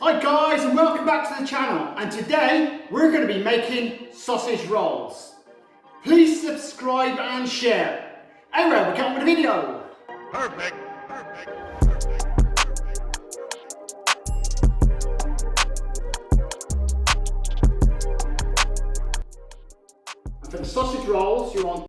Hi guys, and welcome back to the channel, and today we're going to be making sausage rolls. Please subscribe and share. Anyway, we get on with the video. Perfect. And for the sausage rolls, you want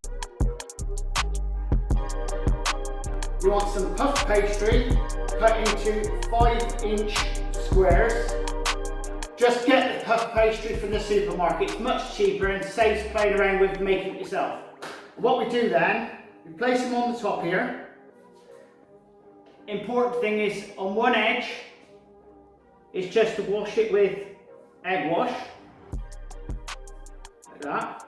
some puff pastry cut into 5-inch squares. Just get the puff pastry from the supermarket, it's much cheaper and saves playing around with making it yourself. What we do then, we place them on the top here. Important thing is, on one edge, is just to wash it with egg wash, like that.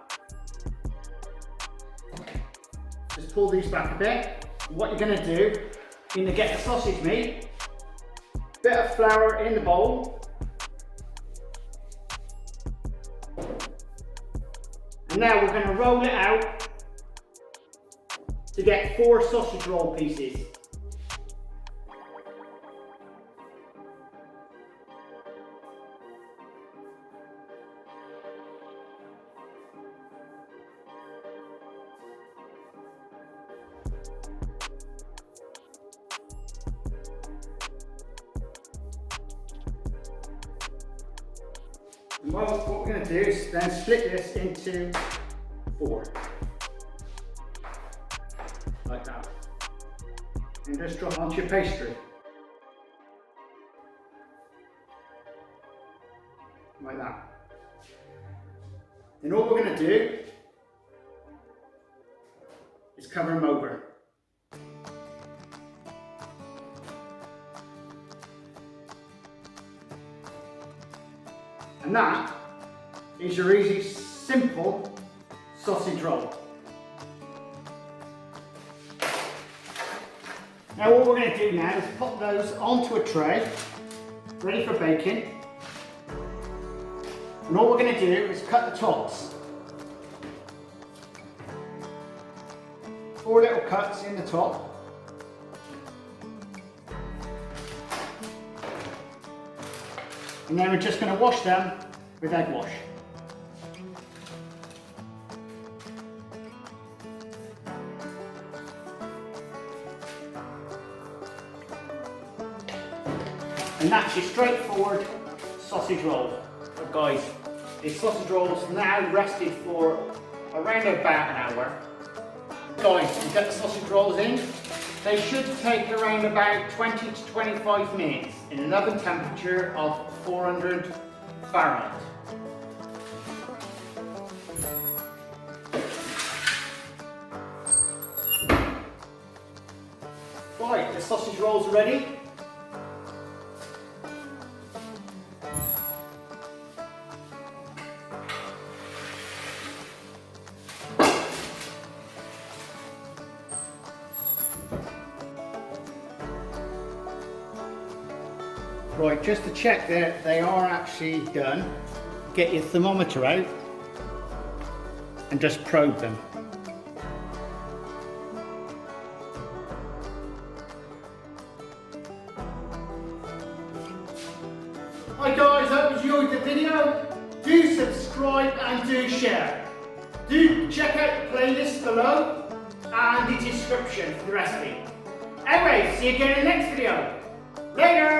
Just pull these back a bit. What you're going to do, you're going to get the sausage meat, bit of flour in the bowl, and now we're going to roll it out to get 4 sausage roll pieces. And what we're going to do is then split this into 4, like that, and just drop onto your pastry, like that. Then all we're going to do is cover them over. And that is your easy, simple sausage roll. Now what we're going to do now is pop those onto a tray, ready for baking. And all we're going to do is cut the tops. 4 little cuts in the top. And then we're just going to wash them with egg wash. And that's your straightforward sausage roll. So guys, these sausage rolls now rested for around about an hour. Guys, you get the sausage rolls in. They should take around about 20 to 25 minutes in an oven temperature of 400 Fahrenheit. Right, the sausage rolls are ready. Right, just to check that they are actually done, get your thermometer out and just probe them. Hi guys, I hope you enjoyed the video. Do subscribe and do share. Do check out the playlist below and the description for the recipe. Anyway, see you again in the next video. Later!